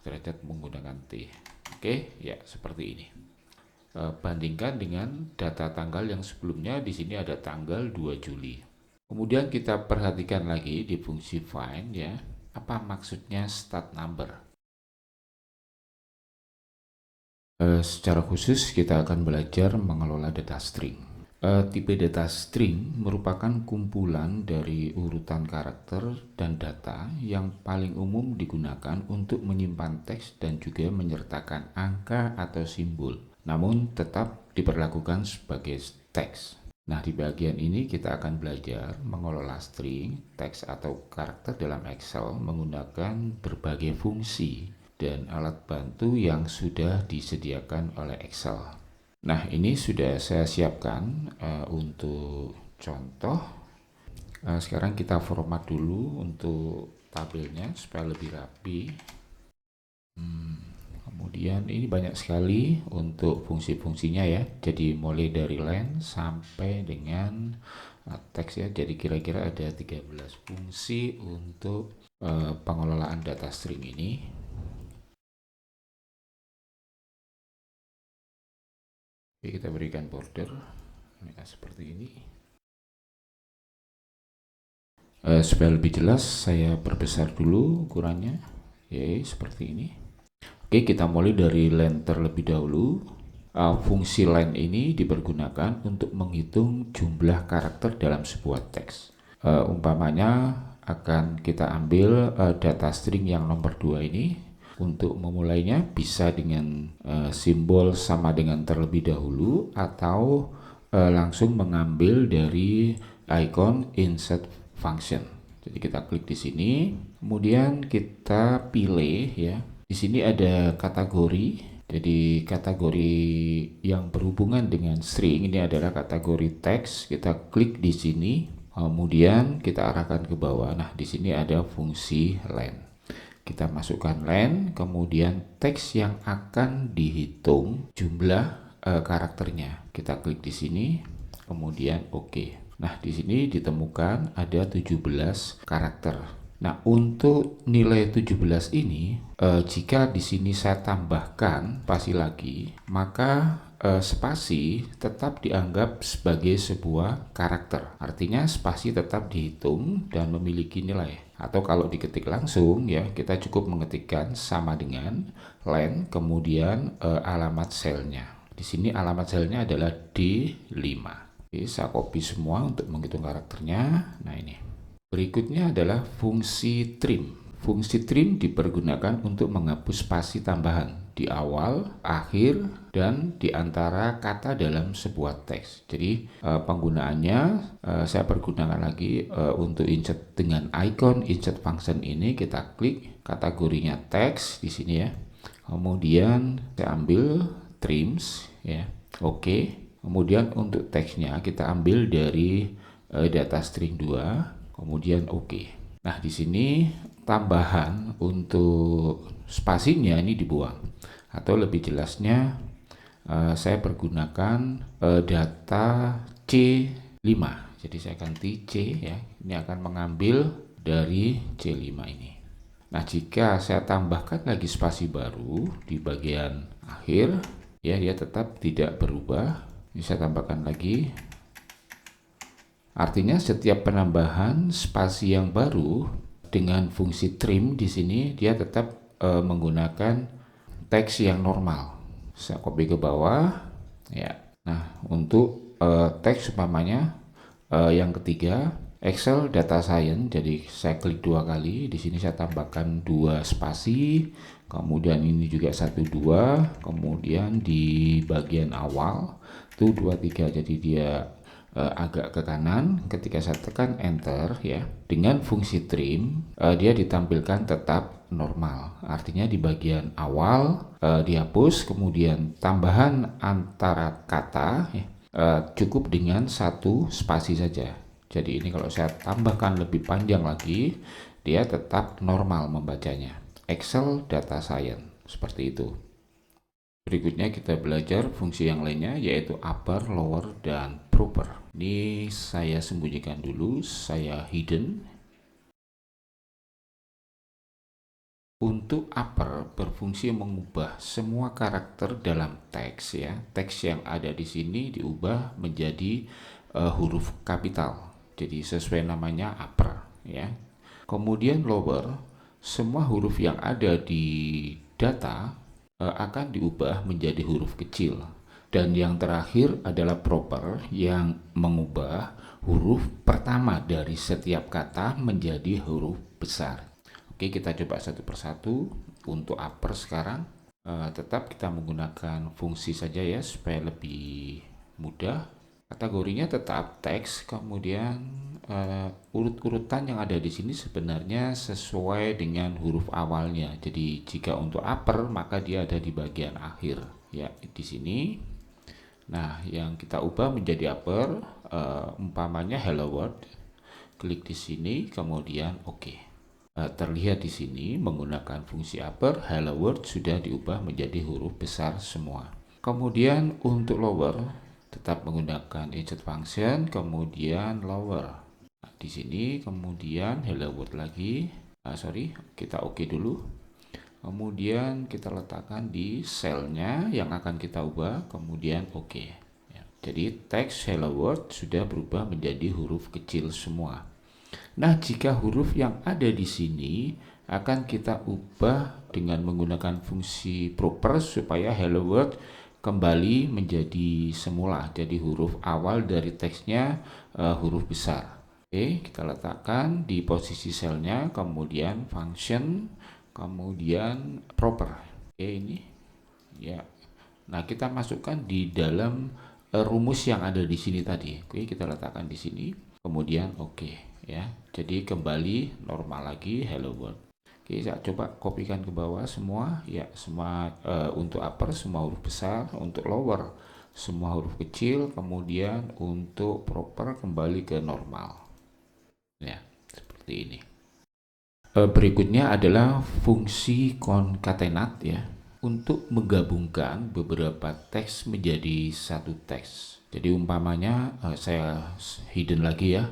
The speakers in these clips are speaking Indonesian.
derajat menggunakan T. Oke, ya seperti ini. Bandingkan dengan data tanggal yang sebelumnya, di sini ada tanggal 2 Juli. Kemudian kita perhatikan lagi di fungsi find ya, apa maksudnya start number. Secara khusus kita akan belajar mengelola data string. Tipe data string merupakan kumpulan dari urutan karakter dan data yang paling umum digunakan untuk menyimpan teks dan juga menyertakan angka atau simbol, namun tetap diperlakukan sebagai teks. Nah, di bagian ini kita akan belajar mengelola string, teks atau karakter dalam Excel menggunakan berbagai fungsi dan alat bantu yang sudah disediakan oleh Excel. Nah, ini sudah saya siapkan untuk contoh. Sekarang kita format dulu untuk tabelnya supaya lebih rapi. Kemudian ini banyak sekali untuk fungsi-fungsinya ya. Jadi mulai dari len sampai dengan teks ya. Jadi kira-kira ada 13 fungsi untuk pengelolaan data string ini. Oke, kita berikan border seperti ini. Supaya lebih jelas saya perbesar dulu ukurannya. Oke, seperti ini. Oke, kita mulai dari len terlebih dahulu. Fungsi len ini dipergunakan untuk menghitung jumlah karakter dalam sebuah teks. Umpamanya akan kita ambil data string yang nomor 2 ini. Untuk memulainya bisa dengan simbol sama dengan terlebih dahulu atau langsung mengambil dari icon insert function. Jadi kita klik di sini, kemudian kita pilih ya. Di sini ada kategori. Jadi kategori yang berhubungan dengan string ini adalah kategori teks. Kita klik di sini, kemudian kita arahkan ke bawah. Nah, di sini ada fungsi len. Kita masukkan len, kemudian teks yang akan dihitung jumlah karakternya. Kita klik di sini, kemudian oke. Nah, di sini ditemukan ada 17 karakter. Nah, untuk nilai 17 ini, jika di sini saya tambahkan spasi lagi, maka spasi tetap dianggap sebagai sebuah karakter. Artinya spasi tetap dihitung dan memiliki nilai. Atau kalau diketik langsung ya, kita cukup mengetikkan sama dengan len, kemudian alamat selnya. Di sini alamat selnya adalah D5. Oke, saya copy semua untuk menghitung karakternya. Nah, ini. Berikutnya adalah fungsi trim. Fungsi trim dipergunakan untuk menghapus spasi tambahan di awal, akhir, dan di antara kata dalam sebuah teks. Jadi penggunaannya saya pergunakan lagi untuk insert dengan icon insert function ini. Kita klik kategorinya teks di sini ya. Kemudian saya ambil trims ya. Oke. Kemudian untuk teksnya kita ambil dari data string 2, kemudian oke. Nah, di sini tambahan untuk spasinya ini dibuang, atau lebih jelasnya saya pergunakan data C5. Jadi saya ganti C ya. Ini akan mengambil dari C5 ini. Nah, jika saya tambahkan lagi spasi baru di bagian akhir ya, dia tetap tidak berubah. Ini saya tambahkan lagi. Artinya setiap penambahan spasi yang baru dengan fungsi trim di sini dia tetap menggunakan teks yang normal. Saya copy ke bawah ya. Nah, untuk teks umpamanya yang ketiga Excel Data Science, jadi saya klik 2 kali. Di sini saya tambahkan 2 spasi, kemudian ini juga 1 2, kemudian di bagian awal itu 2 3. Jadi dia agak ke kanan. Ketika saya tekan enter ya, dengan fungsi trim dia ditampilkan tetap normal. Artinya di bagian awal dihapus, kemudian tambahan antara kata ya, cukup dengan 1 spasi saja. Jadi ini kalau saya tambahkan lebih panjang lagi, dia tetap normal membacanya. Excel Data Science seperti itu. Berikutnya kita belajar fungsi yang lainnya, yaitu upper, lower, dan proper. Ini saya sembunyikan dulu, saya hidden. Untuk upper berfungsi mengubah semua karakter dalam teks ya. Teks yang ada di sini diubah menjadi huruf kapital. Jadi sesuai namanya upper ya. Kemudian lower, semua huruf yang ada di data akan diubah menjadi huruf kecil. Dan yang terakhir adalah proper yang mengubah huruf pertama dari setiap kata menjadi huruf besar. Oke, kita coba satu persatu. Untuk upper sekarang tetap kita menggunakan fungsi saja ya supaya lebih mudah. Kategorinya tetap teks, kemudian urut-urutan yang ada di sini sebenarnya sesuai dengan huruf awalnya. Jadi jika untuk upper maka dia ada di bagian akhir ya di sini. Nah, yang kita ubah menjadi upper umpamanya hello world. Klik di sini kemudian oke. Terlihat di sini menggunakan fungsi upper, hello world sudah diubah menjadi huruf besar semua. Kemudian untuk lower tetap menggunakan insert function, kemudian lower. Nah, di sini kemudian hello world lagi. Kita oke dulu. Kemudian kita letakkan di selnya yang akan kita ubah, kemudian oke. Ya, jadi teks hello world sudah berubah menjadi huruf kecil semua. Nah, jika huruf yang ada di sini akan kita ubah dengan menggunakan fungsi proper supaya hello world kembali menjadi semula. Jadi huruf awal dari teksnya huruf besar. Oke, kita letakkan di posisi selnya, kemudian function, kemudian proper. Oke, ini ya. Nah, kita masukkan di dalam rumus yang ada di sini tadi. Oke, kita letakkan di sini, kemudian oke. Ya, jadi kembali normal lagi hello world. Oke, saya coba kopikan ke bawah semua ya, semua untuk upper semua huruf besar, untuk lower semua huruf kecil, kemudian untuk proper kembali ke normal ya, seperti ini. Berikutnya adalah fungsi concatenate ya, untuk menggabungkan beberapa teks menjadi satu teks. Jadi umpamanya saya hidden lagi ya,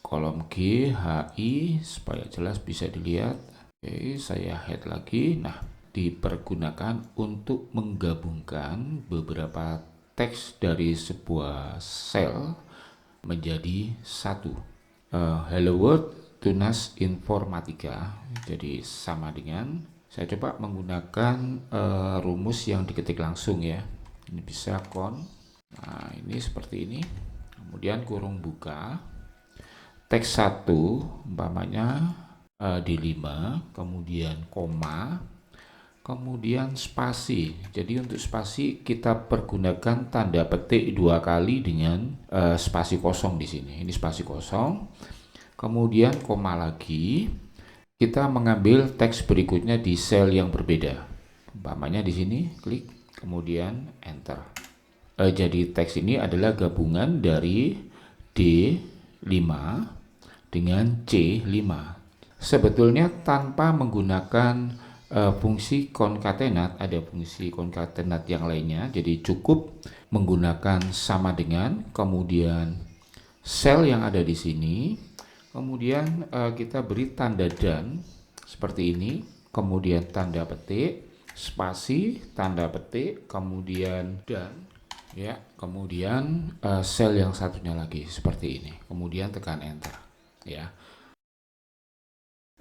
kolom G, HI supaya jelas bisa dilihat. Oke, saya head lagi. Nah, dipergunakan untuk menggabungkan beberapa teks dari sebuah sel menjadi satu. Hello World Tunas Informatika. Jadi sama dengan saya coba menggunakan rumus yang diketik langsung ya. Ini bisa Nah, ini seperti ini. Kemudian kurung buka. Teks 1 umpamanya di 5, kemudian koma, kemudian spasi. Jadi untuk spasi kita pergunakan tanda petik 2 kali dengan spasi kosong di sini. Ini spasi kosong. Kemudian koma lagi. Kita mengambil teks berikutnya di sel yang berbeda. Umpamanya di sini klik, kemudian enter. Jadi teks ini adalah gabungan dari D5 dengan C5. Sebetulnya tanpa menggunakan fungsi concatenate, ada fungsi concatenate yang lainnya. Jadi cukup menggunakan sama dengan, kemudian sel yang ada di sini, kemudian kita beri tanda dan seperti ini, kemudian tanda petik, spasi, tanda petik, kemudian dan ya, kemudian sel yang satunya lagi seperti ini, kemudian tekan enter ya.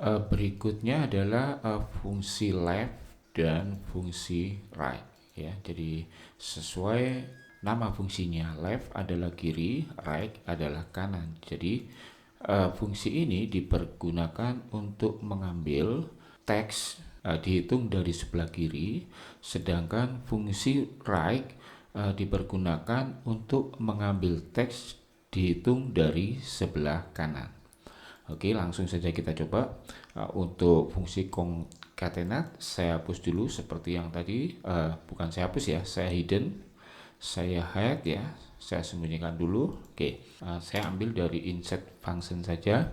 Berikutnya adalah fungsi left dan fungsi right ya. Jadi sesuai nama fungsinya, left adalah kiri, right adalah kanan. Jadi fungsi ini dipergunakan untuk mengambil teks dihitung dari sebelah kiri, sedangkan fungsi right dipergunakan untuk mengambil teks dihitung dari sebelah kanan. Oke, langsung saja kita coba. Untuk fungsi concatenate saya hapus dulu seperti yang tadi, bukan saya hapus ya, saya hidden, saya hide ya, saya sembunyikan dulu. Oke, saya ambil dari insert function saja.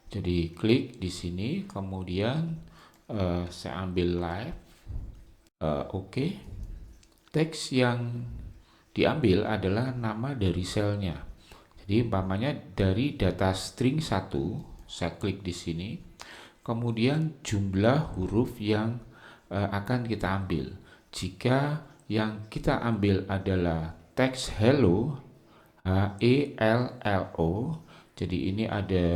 Jadi klik di sini, kemudian saya ambil live. Oke. Teks yang diambil adalah nama dari selnya. Jadi umpamanya dari data string 1, saya klik di sini, kemudian jumlah huruf yang akan kita ambil. Jika yang kita ambil adalah teks hello, HELLO, jadi ini ada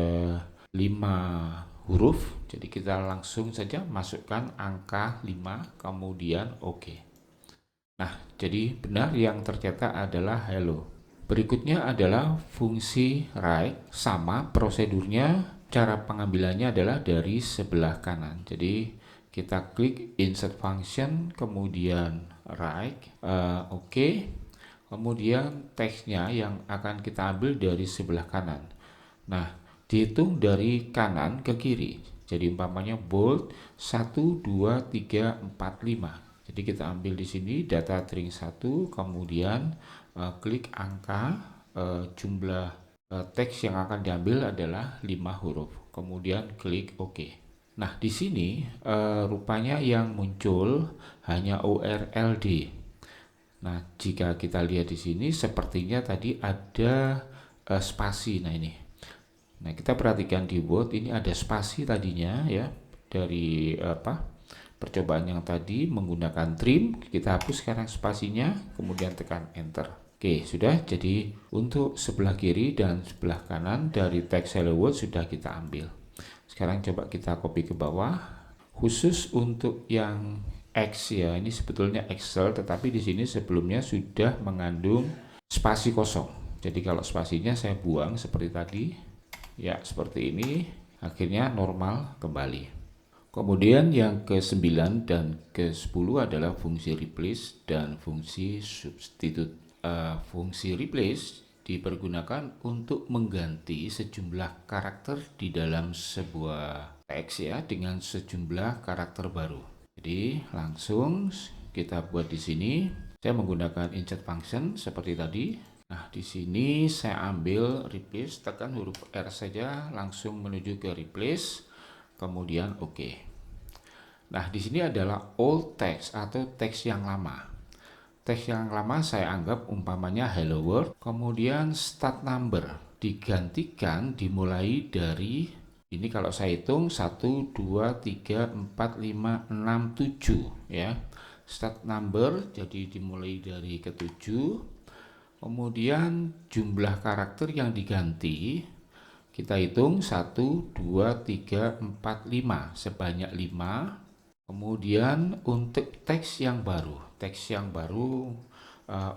5 huruf, jadi kita langsung saja masukkan angka 5 kemudian OK. Nah, jadi benar yang tercetak adalah hello. Berikutnya adalah fungsi write, sama prosedurnya, cara pengambilannya adalah dari sebelah kanan. Jadi kita klik insert function, kemudian write, OK. Kemudian teksnya yang akan kita ambil dari sebelah kanan. Nah, dihitung dari kanan ke kiri. Jadi umpamanya bold 1, 2, 3, 4, 5. Jadi kita ambil di sini data string 1, kemudian klik angka, jumlah teks yang akan diambil adalah 5 huruf. Kemudian klik OK. Nah, di sini rupanya yang muncul hanya ORLD. Nah, jika kita lihat di sini sepertinya tadi ada spasi. Nah, ini. Nah, kita perhatikan di Word ini ada spasi tadinya ya. Dari percobaan yang tadi menggunakan trim, kita hapus sekarang spasinya, kemudian tekan enter. Oke, sudah. Jadi untuk sebelah kiri dan sebelah kanan dari teks Hello World sudah kita ambil. Sekarang coba kita copy ke bawah. Khusus untuk yang X ya, ini sebetulnya Excel, tetapi di sini sebelumnya sudah mengandung spasi kosong. Jadi kalau spasinya saya buang seperti tadi, ya seperti ini, akhirnya normal kembali. Kemudian yang ke-9 dan ke-10 adalah fungsi replace dan fungsi substitute. Fungsi replace dipergunakan untuk mengganti sejumlah karakter di dalam sebuah teks ya dengan sejumlah karakter baru. Jadi langsung kita buat di sini. Saya menggunakan insert function seperti tadi. Nah, di sini saya ambil replace, tekan huruf R saja, langsung menuju ke replace, kemudian OK. Nah, di sini adalah old text atau teks yang lama. Teks yang lama saya anggap umpamanya hello world, kemudian start number digantikan dimulai dari ini kalau saya hitung 1, 2, 3, 4, 5, 6, 7 ya. Start number jadi dimulai dari ke-7. Kemudian jumlah karakter yang diganti kita hitung 1, 2, 3, 4, 5 sebanyak 5. Kemudian untuk teks yang baru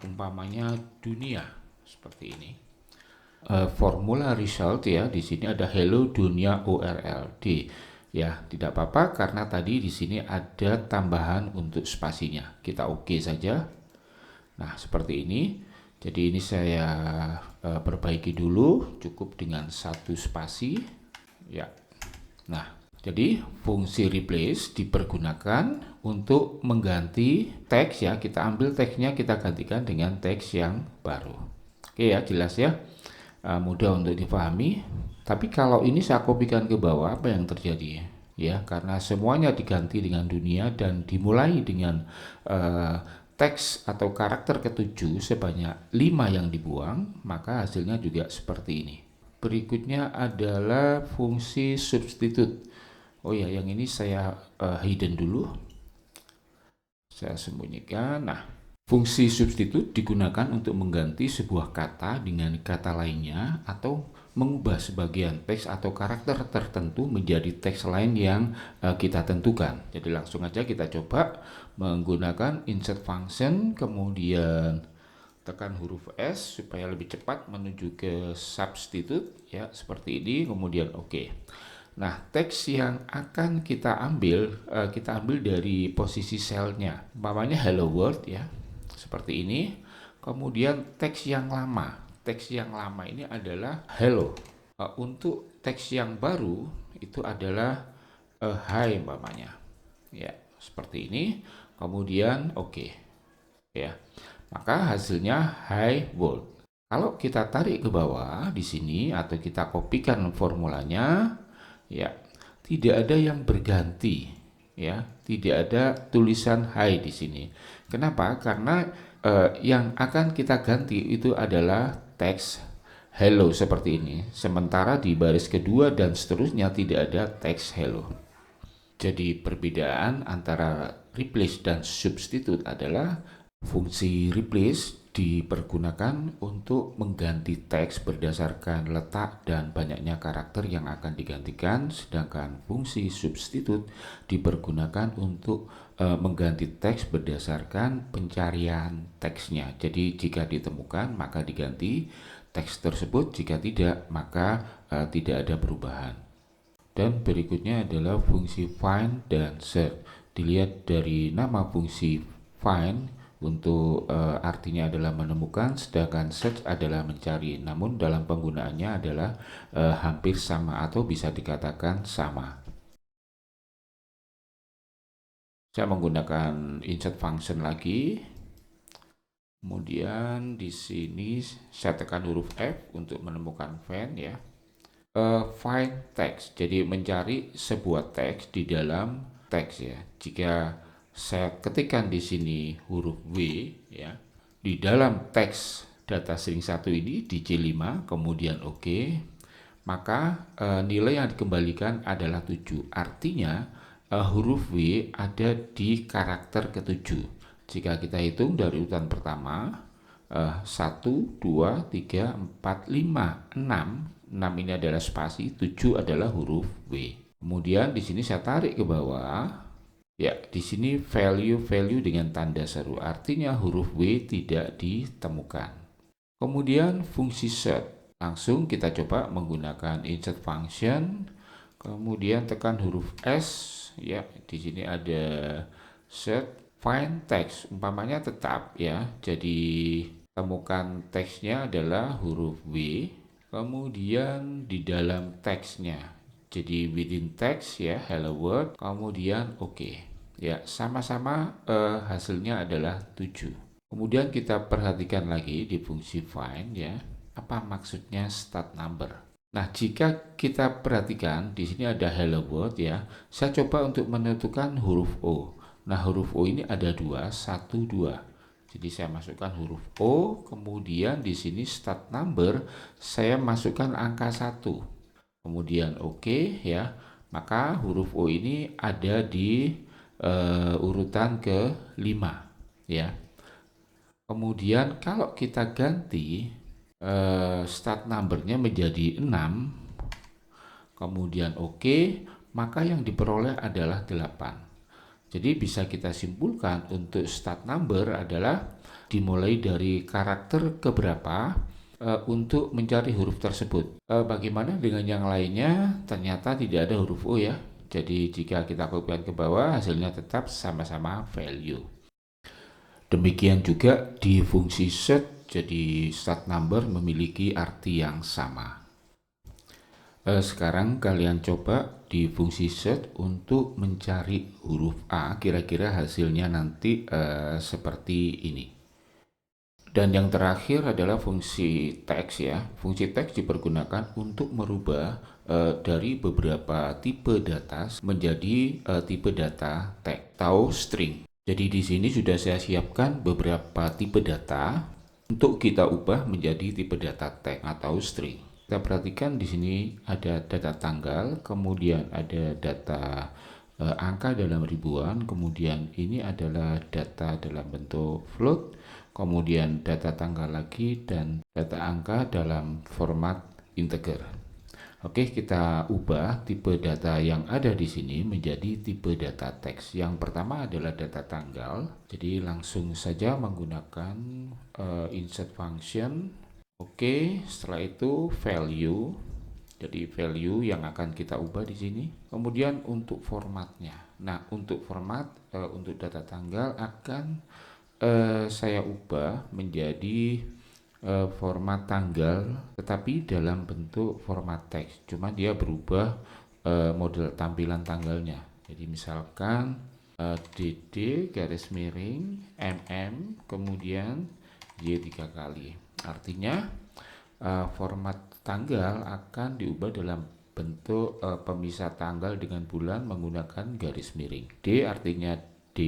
umpamanya dunia seperti ini. Formula result ya, di sini ada hello dunia ORLD ya, tidak apa-apa karena tadi di sini ada tambahan untuk spasinya. Kita OK saja. Nah, seperti ini. Jadi ini saya perbaiki dulu, cukup dengan 1 spasi ya. Nah, jadi fungsi replace dipergunakan untuk mengganti teks ya. Kita ambil teksnya, kita gantikan dengan teks yang baru. Oke ya, jelas ya. Mudah untuk dipahami. Tapi kalau ini saya kopikan ke bawah, apa yang terjadi ya? Karena semuanya diganti dengan dunia dan dimulai dengan teks atau karakter ke-7 sebanyak 5 yang dibuang, maka hasilnya juga seperti ini. Berikutnya adalah fungsi substitute. Oh ya, yang ini saya hidden dulu. Saya sembunyikan. Nah, fungsi substitute digunakan untuk mengganti sebuah kata dengan kata lainnya atau mengubah sebagian teks atau karakter tertentu menjadi teks lain yang kita tentukan. Jadi langsung aja kita coba menggunakan insert function, kemudian tekan huruf S supaya lebih cepat menuju ke substitute ya, seperti ini, kemudian OK. Nah, teks yang akan kita ambil dari posisi selnya, umpamanya hello world ya. Seperti ini. Kemudian teks yang lama ini adalah hello. Untuk teks yang baru itu adalah hi umpamanya ya, seperti ini. Kemudian OK ya, maka hasilnya hi world. Kalau kita tarik ke bawah di sini atau kita kopikan formulanya ya, tidak ada yang berganti ya, tidak ada tulisan hi di sini. Kenapa? Karena yang akan kita ganti itu adalah teks hello seperti ini, sementara di baris kedua dan seterusnya tidak ada teks hello. Jadi perbedaan antara replace dan substitute adalah fungsi replace dipergunakan untuk mengganti teks berdasarkan letak dan banyaknya karakter yang akan digantikan, sedangkan fungsi substitute dipergunakan untuk mengganti teks berdasarkan pencarian teksnya. Jadi jika ditemukan maka diganti teks tersebut, jika tidak maka tidak ada perubahan. Dan berikutnya adalah fungsi find dan search. Dilihat dari nama fungsi find, untuk artinya adalah menemukan, sedangkan search adalah mencari. Namun dalam penggunaannya adalah hampir sama atau bisa dikatakan sama. Saya menggunakan insert function lagi. Kemudian di sini saya tekan huruf F untuk menemukan find ya. Find text, jadi mencari sebuah teks di dalam teks ya. Jika saya ketikkan di sini huruf W ya, di dalam teks data string 1 ini di C5, kemudian OK, maka nilai yang dikembalikan adalah 7. Artinya huruf W ada di karakter ke-7. Jika kita hitung dari urutan pertama, 1, 2, 3, 4, 5, 6. 6 ini adalah spasi, 7 adalah huruf W. Kemudian di sini saya tarik ke bawah. Ya, di sini value dengan tanda seru. Artinya huruf W tidak ditemukan. Kemudian fungsi set. Langsung kita coba menggunakan insert function. Kemudian tekan huruf S. Ya, di sini ada set find text. Umpamanya tetap ya. Jadi temukan teksnya adalah huruf W. Kemudian di dalam teksnya, jadi within text ya, hello world, kemudian OK. Ya, sama-sama hasilnya adalah 7. Kemudian kita perhatikan lagi di fungsi find ya, apa maksudnya start number. Nah, jika kita perhatikan di sini ada hello world ya, saya coba untuk menentukan huruf O. Nah, huruf O ini ada 2, 1, 2. Jadi saya masukkan huruf O, kemudian di sini start number saya masukkan angka 1. Kemudian OK ya. Maka huruf O ini ada di urutan ke-5 ya. Kemudian kalau kita ganti start numbernya menjadi 6, kemudian OK, maka yang diperoleh adalah 8. Jadi bisa kita simpulkan untuk start number adalah dimulai dari karakter keberapa untuk mencari huruf tersebut. Bagaimana dengan yang lainnya? Ternyata tidak ada huruf O ya. Jadi jika kita kopikan ke bawah hasilnya tetap sama-sama value. Demikian juga di fungsi set, jadi start number memiliki arti yang sama. Sekarang kalian coba di fungsi set untuk mencari huruf A, kira-kira hasilnya nanti seperti ini. Dan yang terakhir adalah fungsi text ya. Fungsi text dipergunakan untuk merubah dari beberapa tipe data menjadi tipe data teks atau string. Jadi di sini sudah saya siapkan beberapa tipe data untuk kita ubah menjadi tipe data teks atau string. Kita perhatikan di sini ada data tanggal, kemudian ada data angka dalam ribuan, kemudian ini adalah data dalam bentuk float, kemudian data tanggal lagi, dan data angka dalam format integer. Oke, kita ubah tipe data yang ada di sini menjadi tipe data teks. Yang pertama adalah data tanggal, jadi langsung saja menggunakan insert function. Oke, setelah itu value. Jadi value yang akan kita ubah di sini. Kemudian untuk formatnya. Nah, untuk format untuk data tanggal akan saya ubah menjadi format tanggal, tetapi dalam bentuk format teks. Cuma dia berubah model tampilan tanggalnya. Jadi misalkan DD garis miring MM kemudian Y 3 kali. Artinya format tanggal akan diubah dalam bentuk pemisah tanggal dengan bulan menggunakan garis miring. D artinya D,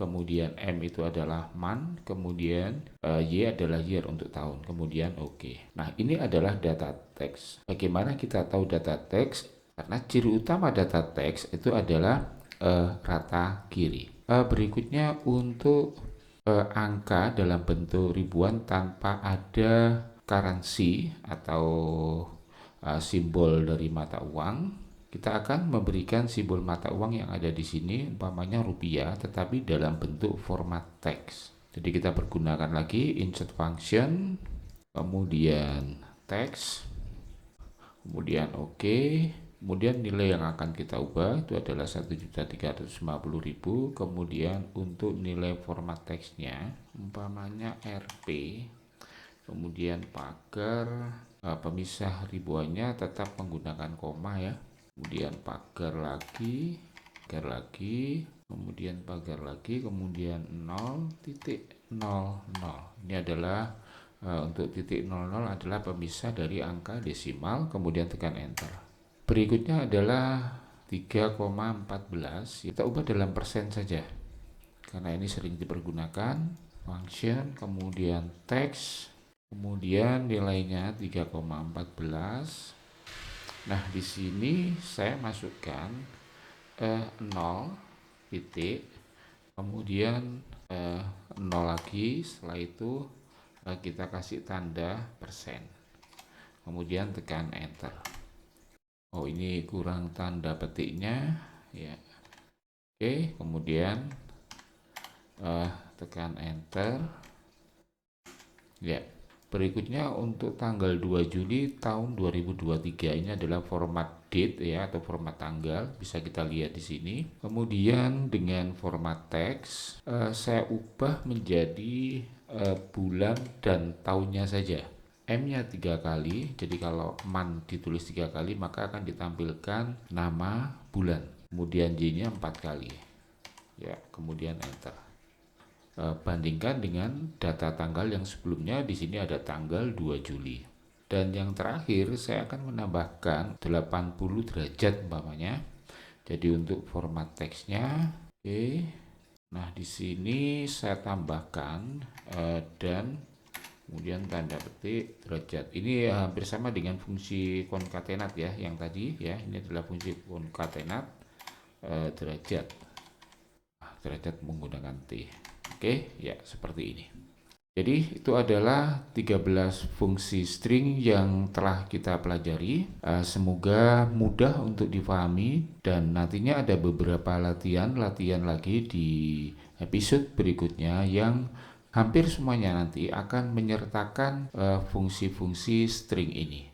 kemudian M itu adalah month, kemudian Y adalah year untuk tahun, kemudian oke. Nah, ini adalah data teks. Bagaimana kita tahu data teks? Karena ciri utama data teks itu adalah rata kiri. Berikutnya untuk angka dalam bentuk ribuan tanpa ada currency atau simbol dari mata uang. Kita akan memberikan simbol mata uang yang ada di sini, umpamanya rupiah, tetapi dalam bentuk format teks. Jadi kita pergunakan lagi insert function, kemudian teks, kemudian oke. Kemudian nilai yang akan kita ubah itu adalah 1.350.000. Kemudian untuk nilai format teksnya, umpamanya RP, kemudian pagar, pemisah ribuannya tetap menggunakan koma ya. Kemudian pagar lagi, kemudian pagar lagi, kemudian 0.00. Ini adalah untuk titik 00 adalah pemisah dari angka desimal, kemudian tekan enter. Berikutnya adalah 3,14. Kita ubah dalam persen saja karena ini sering dipergunakan. Function, kemudian teks, kemudian nilainya 3,14. Nah, di sini saya masukkan 0 titik, kemudian 0 lagi, setelah itu kita kasih tanda persen, kemudian tekan enter. Oh, ini kurang tanda petiknya ya. Oke, kemudian tekan enter ya. Berikutnya untuk tanggal 2 Juli tahun 2023, ini adalah format date ya, atau format tanggal, bisa kita lihat di sini. Kemudian dengan format teks saya ubah menjadi bulan dan tahunnya saja. M-nya 3 kali, jadi kalau month ditulis 3 kali maka akan ditampilkan nama bulan. Kemudian Y-nya 4 kali. Ya, kemudian enter. Bandingkan dengan data tanggal yang sebelumnya, di sini ada tanggal 2 Juli. Dan yang terakhir saya akan menambahkan 80 derajat umpamanya. Jadi untuk format teksnya, oke. Nah, di sini saya tambahkan dan kemudian tanda petik derajat. Ini hampir sama dengan fungsi concatenate ya, yang tadi ya. Ini adalah fungsi concatenate derajat. Derajat menggunakan T. Oke, ya seperti ini. Jadi itu adalah 13 fungsi string yang telah kita pelajari. Semoga mudah untuk difahami dan nantinya ada beberapa latihan lagi di episode berikutnya yang hampir semuanya nanti akan menyertakan fungsi-fungsi string ini.